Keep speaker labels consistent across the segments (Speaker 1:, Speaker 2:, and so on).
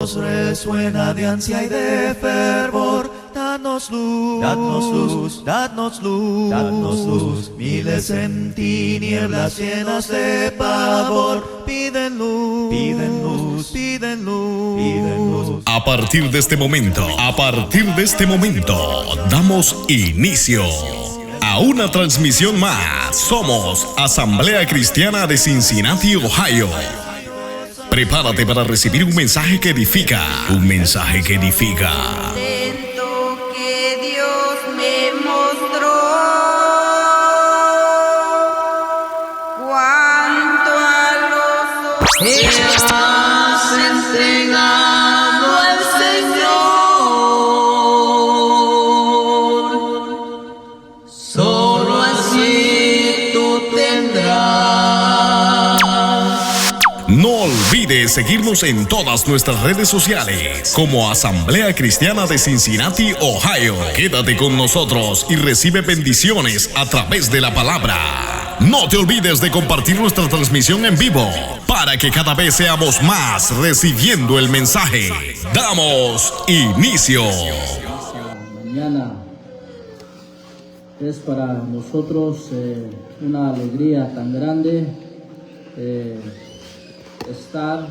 Speaker 1: Resuena de ansia y de fervor, danos luz, danos luz, danos luz, danos luz. Miles en tinieblas llenas de pavor, piden luz, piden luz, piden luz, piden luz.
Speaker 2: A partir de este momento, damos inicio a una transmisión más. Somos Asamblea Cristiana de Cincinnati, Ohio. Prepárate para recibir un mensaje que edifica, un mensaje que edifica.
Speaker 3: Atento que Dios me mostró cuanto a los has entregado al Señor, solo así tú tendrás.
Speaker 2: No olvides seguirnos en todas nuestras redes sociales como Asamblea Cristiana de Cincinnati, Ohio. Quédate con nosotros y recibe bendiciones a través de la palabra. No te olvides de compartir nuestra transmisión en vivo para que cada vez seamos más recibiendo el mensaje. Damos inicio.
Speaker 4: Mañana es para nosotros una alegría tan grande estar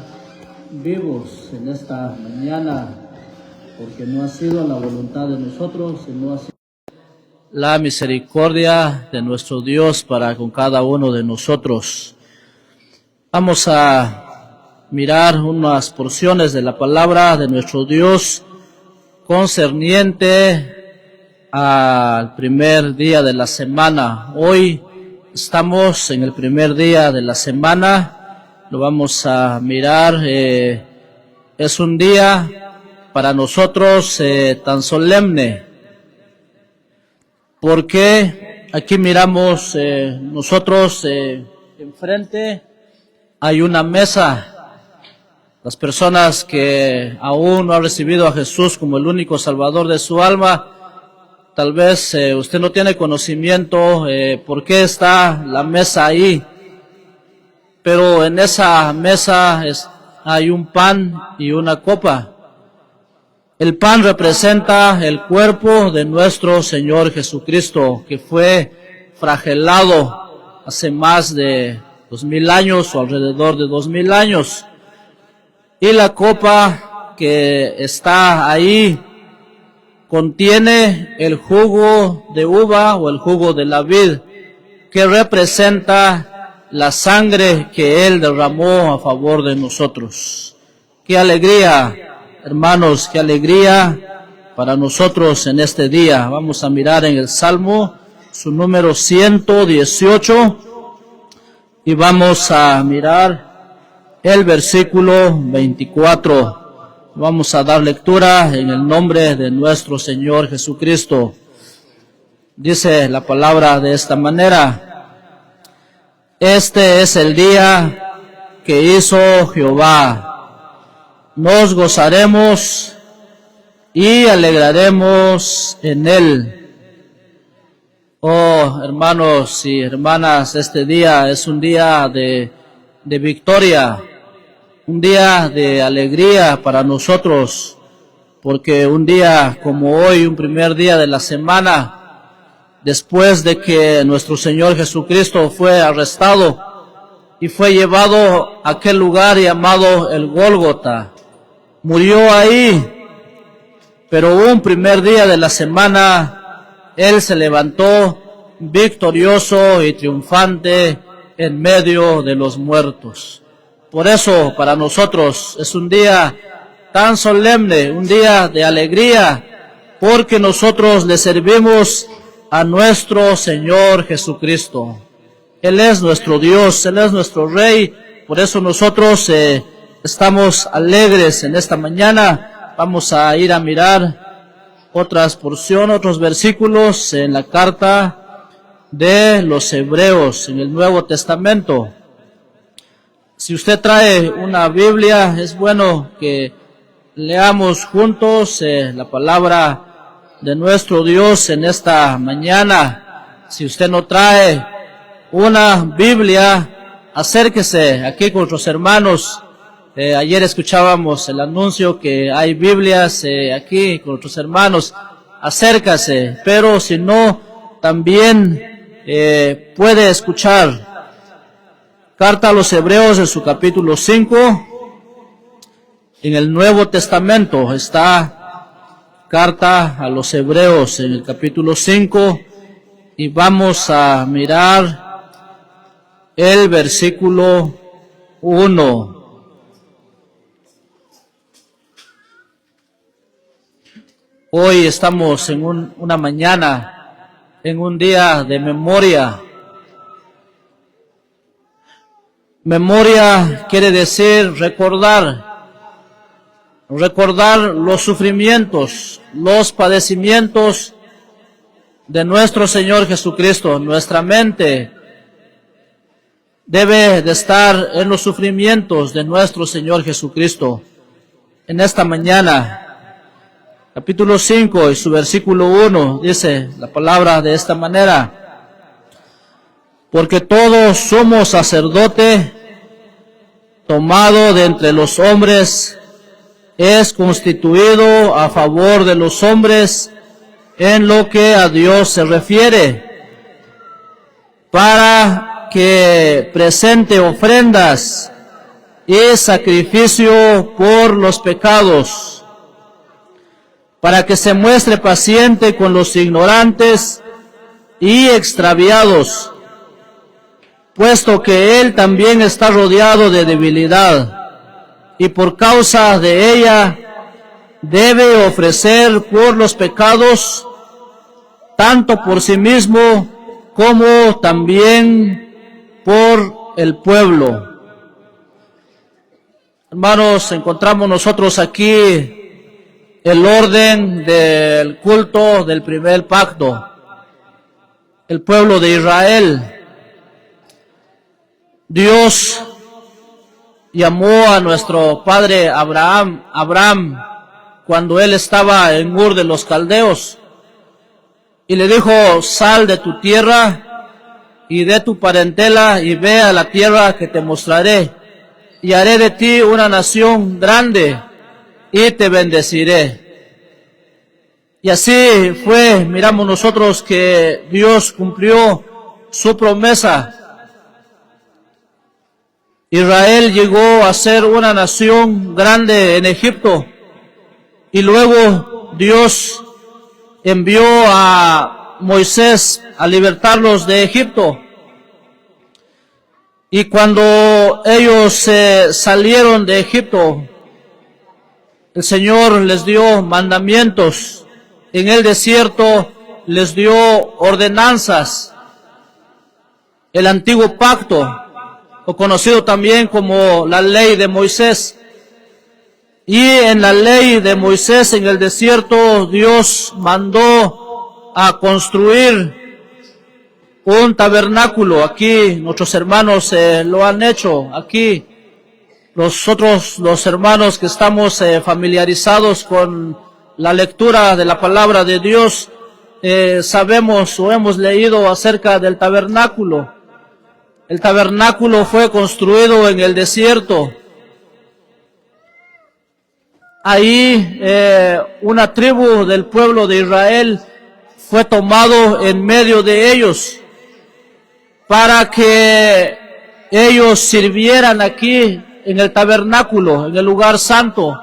Speaker 4: vivos en esta mañana, porque no ha sido la voluntad de nosotros, sino ha sido la misericordia de nuestro Dios para con cada uno de nosotros. Vamos a mirar unas porciones de la palabra de nuestro Dios concerniente al primer día de la semana. Hoy estamos en el primer día de la semana. Lo vamos a mirar. Es un día para nosotros tan solemne, porque aquí miramos nosotros enfrente hay una mesa. Las personas que aún no han recibido a Jesús como el único Salvador de su alma, tal vez usted no tiene conocimiento por qué está la mesa ahí. Pero en esa mesa hay un pan y una copa. El pan representa el cuerpo de nuestro Señor Jesucristo, que fue flagelado hace más de 2000 años o alrededor de 2000 años. Y la copa que está ahí contiene el jugo de uva o el jugo de la vid, que representa la sangre que Él derramó a favor de nosotros. ¡Qué alegría, hermanos! ¡Qué alegría para nosotros en este día! Vamos a mirar en el Salmo, su número 118, y vamos a mirar el versículo 24. Vamos a dar lectura en el nombre de nuestro Señor Jesucristo. Dice la palabra de esta manera: Este es el día que hizo Jehová. Nos gozaremos y alegraremos en él. Oh, hermanos y hermanas, este día es un día de victoria, un día de alegría para nosotros, porque un día como hoy, un primer día de la semana, después de que nuestro Señor Jesucristo fue arrestado y fue llevado a aquel lugar llamado el Gólgota, murió ahí, pero un primer día de la semana, Él se levantó victorioso y triunfante en medio de los muertos. Por eso, para nosotros es un día tan solemne, un día de alegría, porque nosotros le servimos a nuestro Señor Jesucristo. Él es nuestro Dios, Él es nuestro Rey. Por eso nosotros estamos alegres en esta mañana. Vamos a ir a mirar otras porciones, otros versículos en la carta de los Hebreos, en el Nuevo Testamento. Si usted trae una Biblia, es bueno que leamos juntos la palabra de nuestro Dios en esta mañana. Si usted no trae una Biblia, acérquese aquí con otros hermanos Ayer escuchábamos el anuncio que hay Biblias aquí con nuestros hermanos. Acércase, pero si no, también puede escuchar. Carta a los Hebreos en su capítulo 5. En el Nuevo Testamento está Carta a los Hebreos en el capítulo 5. Y vamos a mirar el versículo 1. Hoy estamos en una mañana, en un día de memoria. Memoria quiere decir recordar los sufrimientos, los padecimientos de nuestro Señor Jesucristo. Nuestra mente debe de estar en los sufrimientos de nuestro Señor Jesucristo. En esta mañana, capítulo 5 y su versículo 1, dice la palabra de esta manera: porque todo sumo sacerdote tomado de entre los hombres es constituido a favor de los hombres en lo que a Dios se refiere, para que presente ofrendas y sacrificio por los pecados, para que se muestre paciente con los ignorantes y extraviados, puesto que él también está rodeado de debilidad, y por causa de ella debe ofrecer por los pecados, tanto por sí mismo como también por el pueblo. Hermanos, encontramos nosotros aquí el orden del culto del primer pacto. El pueblo de Israel. Dios llamó a nuestro padre Abraham cuando él estaba en Ur de los Caldeos, y le dijo: sal de tu tierra y de tu parentela y ve a la tierra que te mostraré, y haré de ti una nación grande y te bendeciré. Y así fue. Miramos nosotros que Dios cumplió su promesa. Israel llegó a ser una nación grande en Egipto, y luego Dios envió a Moisés a libertarlos de Egipto. Y cuando ellos salieron de Egipto, el Señor les dio mandamientos. En el desierto les dio ordenanzas. El antiguo pacto, o conocido también como la ley de Moisés. Y en la ley de Moisés en el desierto, Dios mandó a construir un tabernáculo. Aquí nuestros hermanos lo han hecho. Aquí nosotros, los hermanos que estamos familiarizados con la lectura de la palabra de Dios, sabemos o hemos leído acerca del tabernáculo. El tabernáculo fue construido en el desierto. Ahí una tribu del pueblo de Israel fue tomado en medio de ellos para que ellos sirvieran aquí en el tabernáculo, en el lugar santo.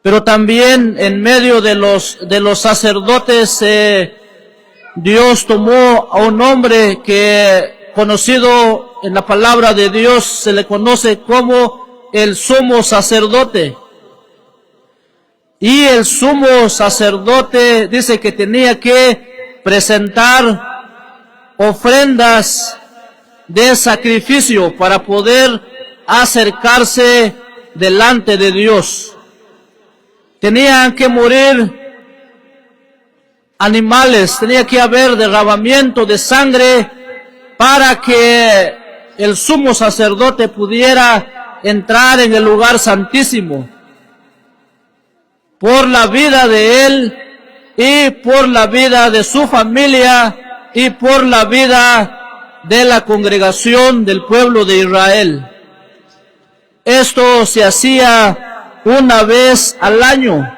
Speaker 4: Pero también en medio de los sacerdotes, Dios tomó a un hombre que, conocido en la palabra de Dios, se le conoce como el sumo sacerdote. Y el sumo sacerdote dice que tenía que presentar ofrendas de sacrificio para poder acercarse delante de Dios. Tenían que morir animales, tenía que haber derramamiento de sangre para que el sumo sacerdote pudiera entrar en el lugar santísimo. Por la vida de él y por la vida de su familia y por la vida de la congregación del pueblo de Israel. Esto se hacía una vez al año.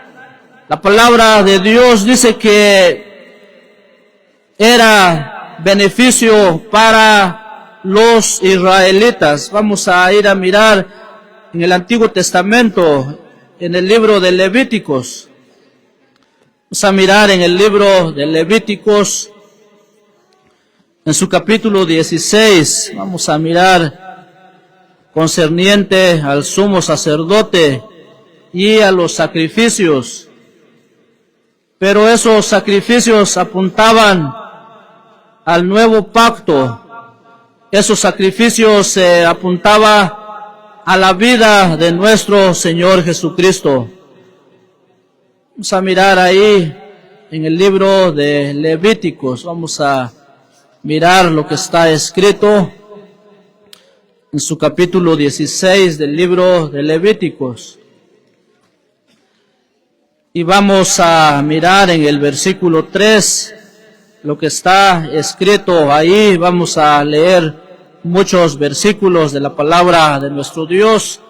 Speaker 4: La palabra de Dios dice que era beneficio para los israelitas. Vamos a ir a mirar en el Antiguo Testamento, en el libro de Levíticos. Vamos a mirar en el libro de Levíticos, en su capítulo 16, vamos a mirar concerniente al sumo sacerdote y a los sacrificios. Pero esos sacrificios apuntaban al nuevo pacto. Esos sacrificios apuntaban a la vida de nuestro Señor Jesucristo. Vamos a mirar ahí en el libro de Levíticos. Vamos a mirar lo que está escrito en su capítulo 16 del libro de Levíticos. Y vamos a mirar en el versículo 3 lo que está escrito ahí. Vamos a leer muchos versículos de la palabra de nuestro Dios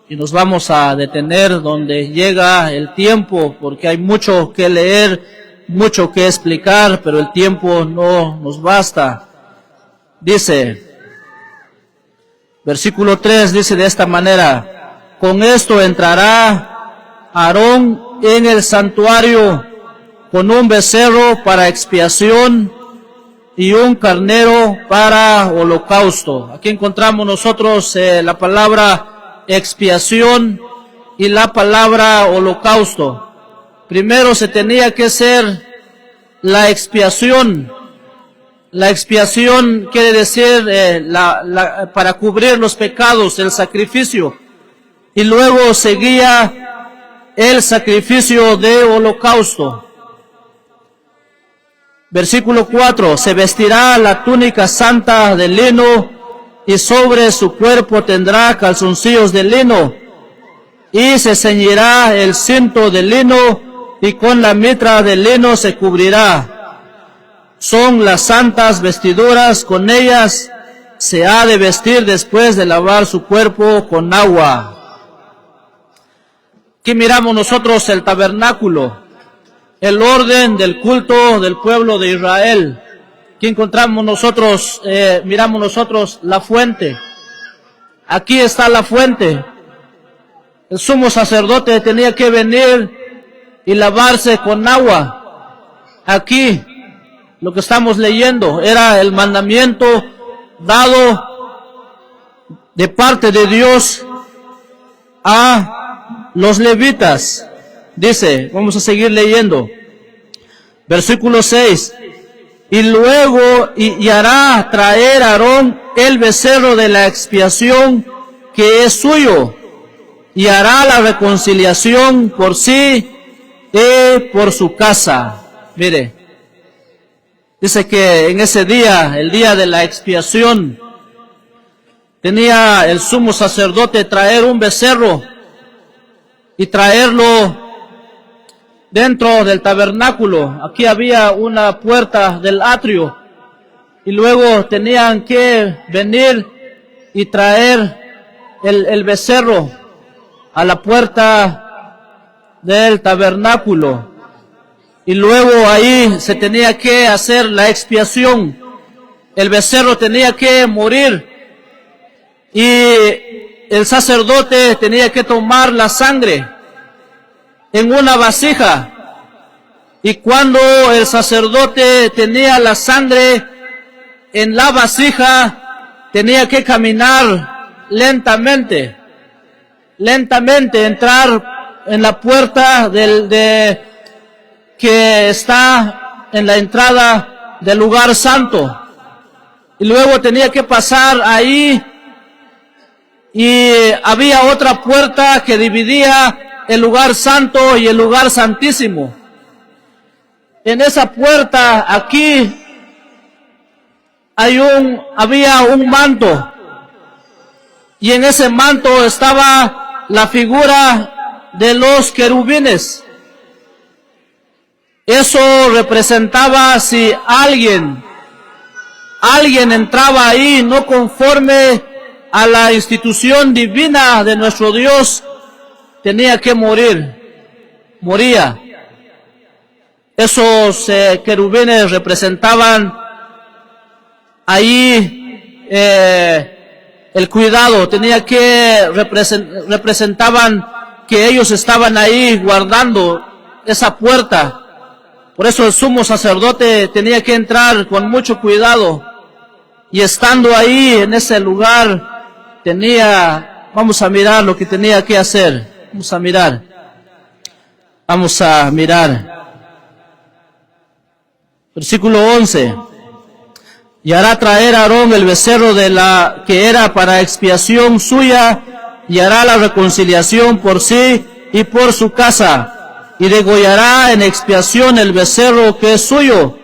Speaker 4: y nos vamos a detener donde llega el tiempo, porque hay mucho que leer, mucho que explicar, pero el tiempo no nos basta. Dice, versículo 3 dice de esta manera: con esto entrará Aarón en el santuario con un becerro para expiación y un carnero para holocausto. Aquí encontramos nosotros la palabra expiación y la palabra holocausto. Primero se tenía que hacer la expiación. La expiación quiere decir para cubrir los pecados, el sacrificio. Y luego seguía el sacrificio de holocausto. Versículo 4, se vestirá la túnica santa de lino y sobre su cuerpo tendrá calzoncillos de lino y se ceñirá el cinto de lino y con la mitra de lino se cubrirá. Son las santas vestiduras, con ellas se ha de vestir después de lavar su cuerpo con agua. Aquí miramos nosotros el tabernáculo, el orden del culto del pueblo de Israel. Aquí encontramos nosotros, miramos nosotros la fuente. Aquí está la fuente. El sumo sacerdote tenía que venir y lavarse con agua. Aquí, lo que estamos leyendo, era el mandamiento dado de parte de Dios a los levitas. Dice, vamos a seguir leyendo. Versículo 6. Y luego y hará traer a Aarón el becerro de la expiación que es suyo, y hará la reconciliación por sí y por su casa. Mire, dice que en ese día, el día de la expiación, tenía el sumo sacerdote traer un becerro y traerlo dentro del tabernáculo. Aquí había una puerta del atrio y luego tenían que venir y traer el becerro a la puerta del tabernáculo y luego ahí se tenía que hacer la expiación. El becerro tenía que morir y el sacerdote tenía que tomar la sangre en una vasija, y cuando el sacerdote tenía la sangre en la vasija, tenía que caminar lentamente, entrar en la puerta que está en la entrada del lugar santo, y luego tenía que pasar ahí, y había otra puerta que dividía el lugar santo y el lugar santísimo. En esa puerta aquí había un manto, y en ese manto estaba la figura de los querubines. Eso representaba si alguien entraba ahí no conforme a la institución divina de nuestro Dios, tenía que moría. Esos querubines representaban ahí el cuidado, representaban que ellos estaban ahí guardando esa puerta. Por eso el sumo sacerdote tenía que entrar con mucho cuidado, y estando ahí en ese lugar vamos a mirar lo que tenía que hacer. Vamos a mirar. Versículo 11. Y hará traer a Aarón el becerro que era para expiación suya, y hará la reconciliación por sí y por su casa, y degollará en expiación el becerro que es suyo.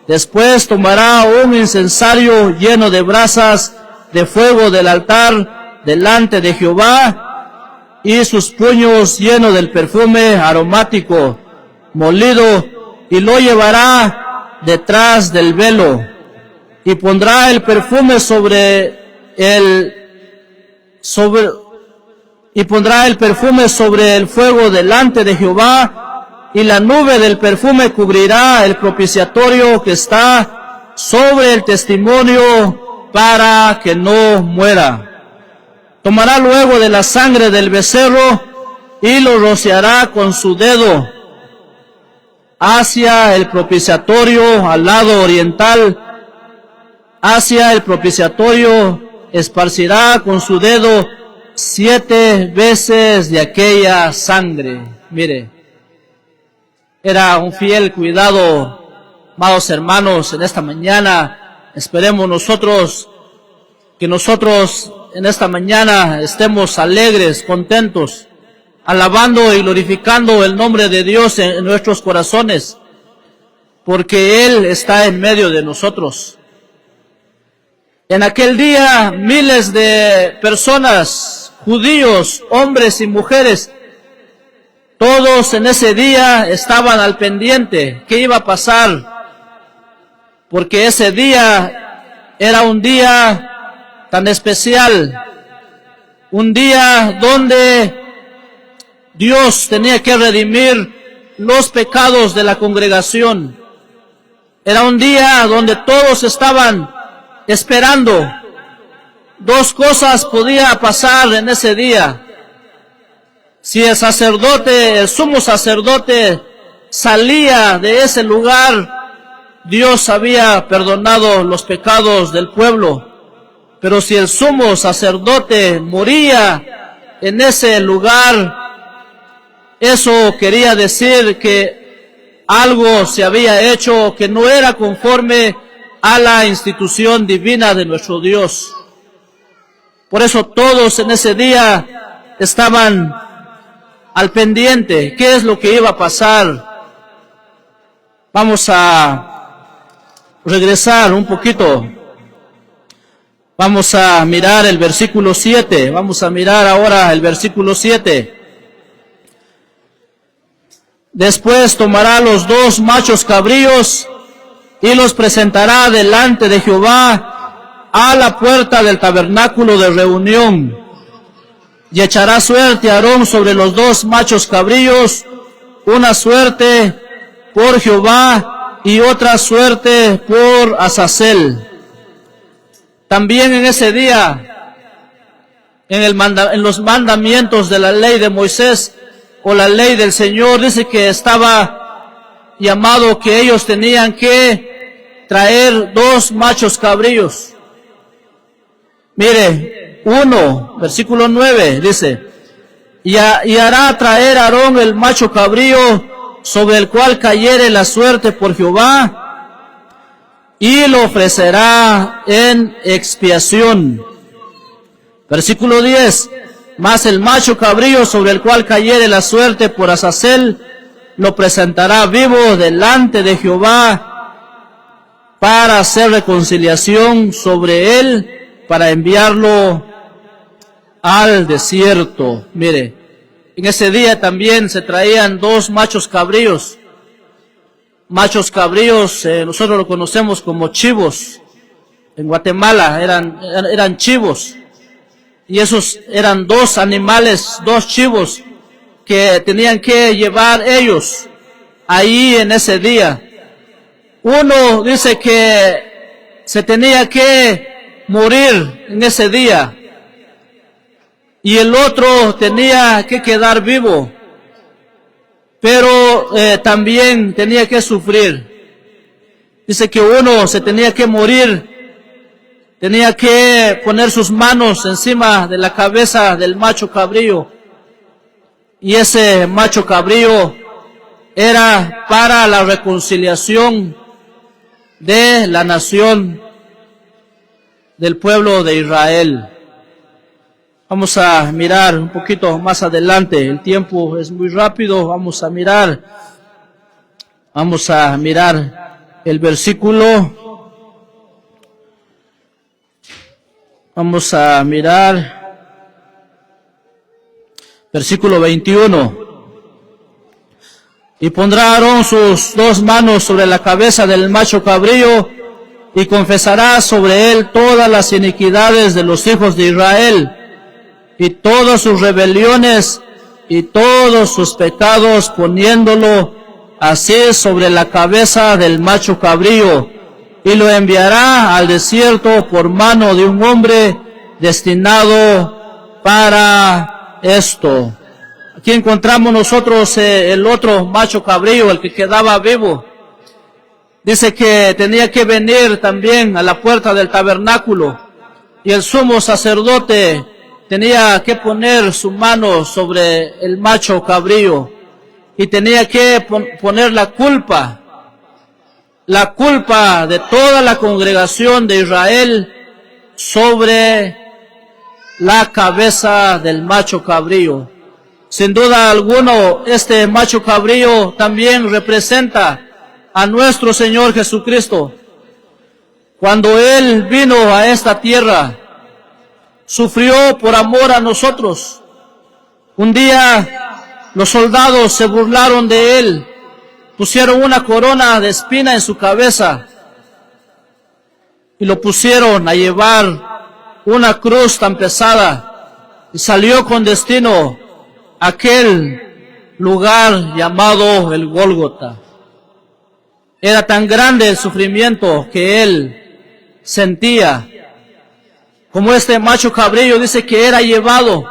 Speaker 4: Después tomará un incensario lleno de brasas de fuego del altar delante de Jehová, y sus puños llenos del perfume aromático molido, y lo llevará detrás del velo, y pondrá el perfume sobre el fuego delante de Jehová, y la nube del perfume cubrirá el propiciatorio que está sobre el testimonio, para que no muera. Tomará luego de la sangre del becerro y lo rociará con su dedo hacia el propiciatorio al lado oriental. Hacia el propiciatorio esparcirá con su dedo 7 veces de aquella sangre. Mire, era un fiel cuidado, amados hermanos. En esta mañana esperemos que nosotros en esta mañana estemos alegres, contentos, alabando y glorificando el nombre de Dios en nuestros corazones, porque Él está en medio de nosotros. En aquel día, miles de personas, judíos, hombres y mujeres, todos en ese día estaban al pendiente. ¿Qué iba a pasar? Porque ese día era un día tan especial, un día donde Dios tenía que redimir los pecados de la congregación. Era un día donde todos estaban esperando. 2 cosas podía pasar en ese día. Si el sumo sacerdote salía de ese lugar, Dios había perdonado los pecados del pueblo. Pero si el sumo sacerdote moría en ese lugar, eso quería decir que algo se había hecho que no era conforme a la institución divina de nuestro Dios. Por eso todos en ese día estaban al pendiente. ¿Qué es lo que iba a pasar? Vamos a regresar un poquito. Vamos a mirar el versículo 7. Vamos a mirar ahora el versículo 7. Después tomará los 2 machos cabríos y los presentará delante de Jehová a la puerta del tabernáculo de reunión. Y echará suerte a Aarón sobre los 2 machos cabríos, una suerte por Jehová y otra suerte por Azazel. También en ese día, en los mandamientos de la ley de Moisés o la ley del Señor, dice que estaba llamado que ellos tenían que traer 2 machos cabríos. Mire, 1, versículo 9, dice, y hará traer a Aarón el macho cabrío sobre el cual cayere la suerte por Jehová, y lo ofrecerá en expiación. Versículo 10, mas el macho cabrío sobre el cual cayere la suerte por Azazel, lo presentará vivo delante de Jehová para hacer reconciliación sobre él, para enviarlo al desierto. Mire, en ese día también se traían 2 machos cabríos. Machos cabríos, nosotros lo conocemos como chivos. En Guatemala eran chivos. y esos eran 2 animales, 2 chivos que tenían que llevar ellos ahí en ese día. Uno dice que se tenía que morir en ese día y el otro tenía que quedar vivo, pero también tenía que sufrir. Dice que uno se tenía que morir, tenía que poner sus manos encima de la cabeza del macho cabrío, y ese macho cabrío era para la reconciliación de la nación, del pueblo de Israel. Vamos a mirar un poquito más adelante, el tiempo es muy rápido, vamos a mirar el versículo, vamos a mirar versículo 21. Y pondrá Aarón sus 2 manos sobre la cabeza del macho cabrío y confesará sobre él todas las iniquidades de los hijos de Israel y todas sus rebeliones y todos sus pecados, poniéndolo así sobre la cabeza del macho cabrío, y lo enviará al desierto por mano de un hombre destinado para esto. Aquí encontramos nosotros el otro macho cabrío, el que quedaba vivo. Dice que tenía que venir también a la puerta del tabernáculo, y el sumo sacerdote tenía que poner su mano sobre el macho cabrío y tenía que poner la culpa de toda la congregación de Israel sobre la cabeza del macho cabrío. Sin duda alguna, este macho cabrío también representa a nuestro Señor Jesucristo. Cuando Él vino a esta tierra, sufrió por amor a nosotros. Un día los soldados se burlaron de Él, pusieron una corona de espina en su cabeza y lo pusieron a llevar una cruz tan pesada, y salió con destino a aquel lugar llamado el Gólgota. Era tan grande el sufrimiento que Él sentía. Como este macho cabrío dice que era llevando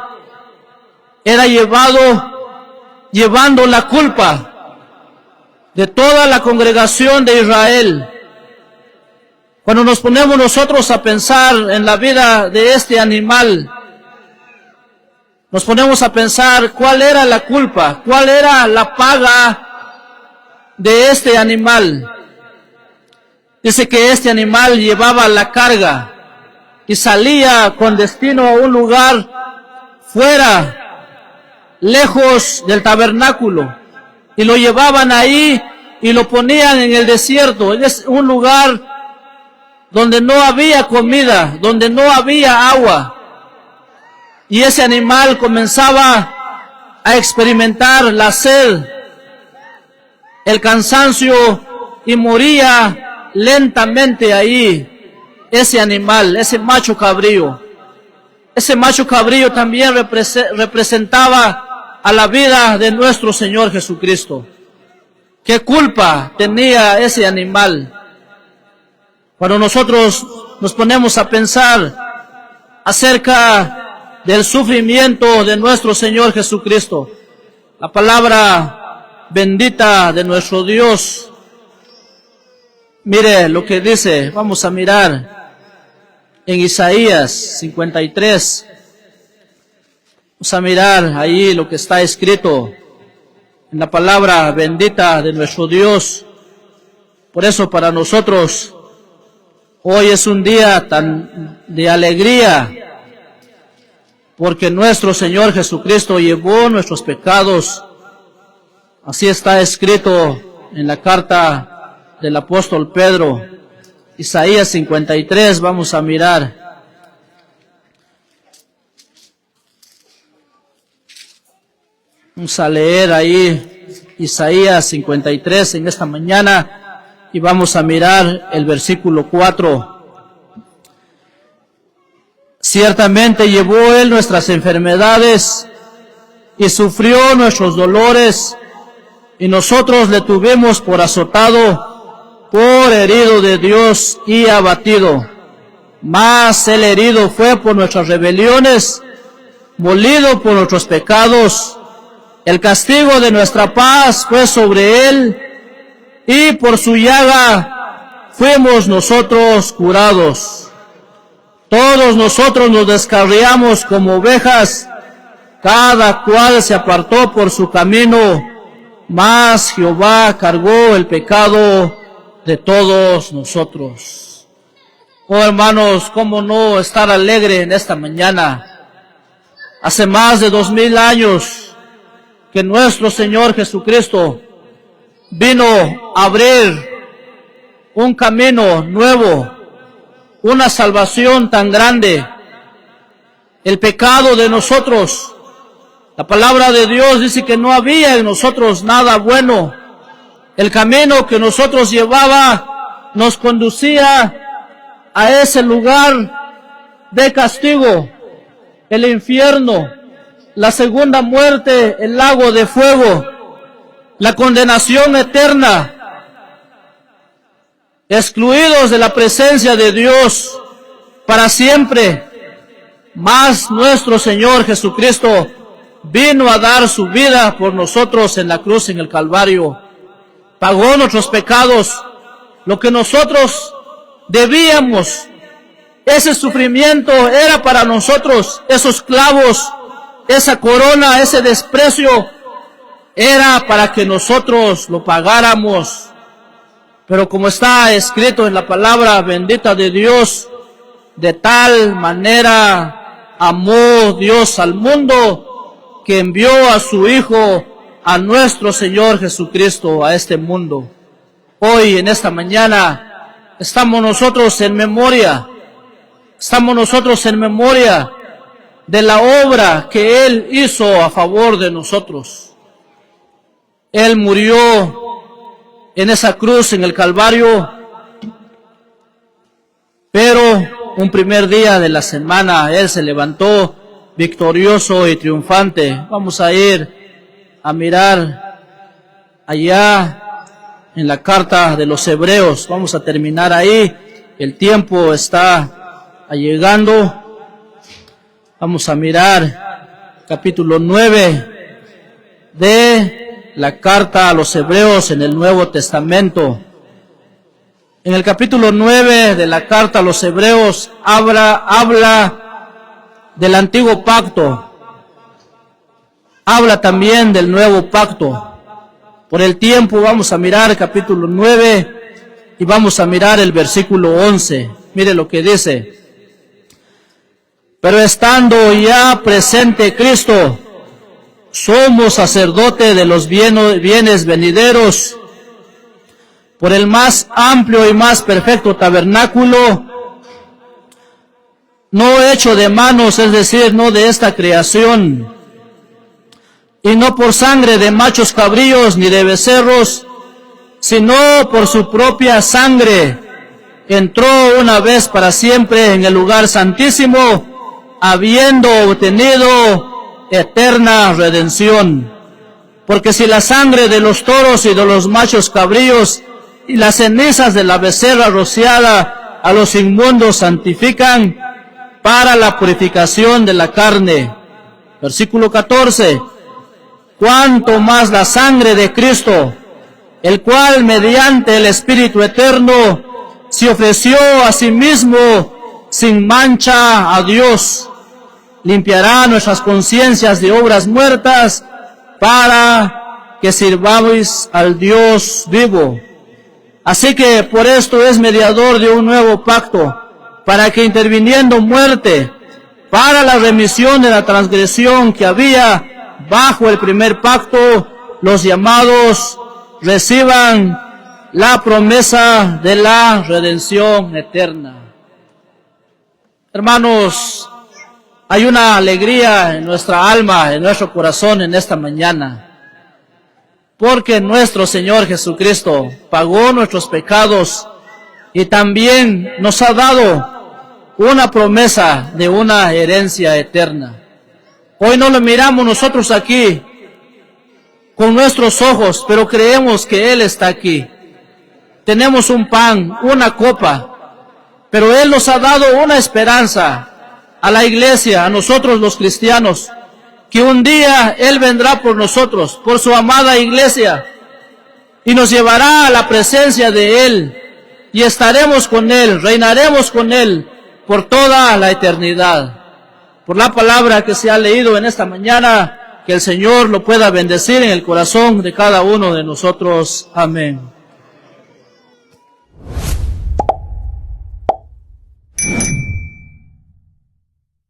Speaker 4: la culpa de toda la congregación de Israel. Cuando nos ponemos nosotros a pensar en la vida de este animal, nos ponemos a pensar cuál era la culpa, cuál era la paga de este animal. Dice que este animal llevaba la carga y salía con destino a un lugar fuera, lejos del tabernáculo, y lo llevaban ahí y lo ponían en el desierto. Es un lugar donde no había comida, donde no había agua, y ese animal comenzaba a experimentar la sed, el cansancio, y moría lentamente ahí. Ese animal, ese macho cabrío. Ese macho cabrío también representaba a la vida de nuestro Señor Jesucristo. ¿Qué culpa tenía ese animal? Cuando nosotros nos ponemos a pensar acerca del sufrimiento de nuestro Señor Jesucristo, la palabra bendita de nuestro Dios, mire lo que dice. Vamos a mirar en Isaías 53. Vamos a mirar ahí lo que está escrito en la palabra bendita de nuestro Dios. Por eso para nosotros hoy es un día tan de alegría, porque nuestro Señor Jesucristo llevó nuestros pecados. Así está escrito en la carta del apóstol Pedro. Isaías 53, vamos a mirar. Vamos a leer ahí Isaías 53 en esta mañana y vamos a mirar el versículo 4. Ciertamente llevó Él nuestras enfermedades y sufrió nuestros dolores, y nosotros le tuvimos por azotado, por herido de Dios y abatido. Mas el herido fue por nuestras rebeliones, molido por nuestros pecados. El castigo de nuestra paz fue sobre Él, y por su llaga fuimos nosotros curados. Todos nosotros nos descarriamos como ovejas, cada cual se apartó por su camino, mas Jehová cargó el pecado de todos nosotros. Oh hermanos, ¿cómo no estar alegre en esta mañana? Hace más de 2000 años que nuestro Señor Jesucristo vino a abrir un camino nuevo, una salvación tan grande. El pecado de nosotros, la palabra de Dios dice que no había en nosotros nada bueno. El camino que nosotros llevaba nos conducía a ese lugar de castigo, el infierno, la segunda muerte, el lago de fuego, la condenación eterna, excluidos de la presencia de Dios para siempre. Mas nuestro Señor Jesucristo vino a dar su vida por nosotros en la cruz, en el Calvario. Pagó nuestros pecados, lo que nosotros debíamos. Ese sufrimiento era para nosotros, esos clavos, esa corona, ese desprecio, era para que nosotros lo pagáramos. Pero como está escrito en la palabra bendita de Dios, de tal manera amó Dios al mundo, que envió a su Hijo, a nuestro Señor Jesucristo, a este mundo. Hoy, en esta mañana, estamos nosotros en memoria de la obra que Él hizo a favor de nosotros. Él murió en esa cruz, en el Calvario, pero un primer día de la semana Él se levantó victorioso y triunfante. Vamos a ir a mirar allá en la carta de los Hebreos. Vamos a terminar ahí. El tiempo está llegando. Vamos a mirar capítulo 9 de la carta a los Hebreos en el Nuevo Testamento. En el capítulo 9 de la carta a los Hebreos habla del antiguo pacto, habla también del nuevo pacto. Por el tiempo vamos a mirar el capítulo 9 y vamos a mirar el versículo 11. Mire lo que dice: pero estando ya presente Cristo, somos sacerdote de los bienes venideros, por el más amplio y más perfecto tabernáculo, no hecho de manos, es decir, no de esta creación, y no por sangre de machos cabríos ni de becerros, sino por su propia sangre, entró una vez para siempre en el lugar santísimo, habiendo obtenido eterna redención. Porque si la sangre de los toros y de los machos cabríos y las cenizas de la becerra rociada a los inmundos santifican para la purificación de la carne. Versículo 14. Cuanto más la sangre de Cristo, el cual mediante el Espíritu Eterno se ofreció a sí mismo sin mancha a Dios, limpiará nuestras conciencias de obras muertas para que sirvamos al Dios vivo. Así que por esto es mediador de un nuevo pacto, para que interviniendo muerte para la remisión de la transgresión que había bajo el primer pacto, los llamados reciban la promesa de la redención eterna. Hermanos, hay una alegría en nuestra alma, en nuestro corazón en esta mañana, porque nuestro Señor Jesucristo pagó nuestros pecados y también nos ha dado una promesa de una herencia eterna. Hoy no lo miramos nosotros aquí con nuestros ojos, pero creemos que Él está aquí. Tenemos un pan, una copa, pero Él nos ha dado una esperanza a la iglesia, a nosotros los cristianos, que un día Él vendrá por nosotros, por su amada iglesia, y nos llevará a la presencia de Él, y estaremos con Él, reinaremos con Él por toda la eternidad. Por la palabra que se ha leído en esta mañana, que el Señor lo pueda bendecir en el corazón de cada uno de nosotros. Amén.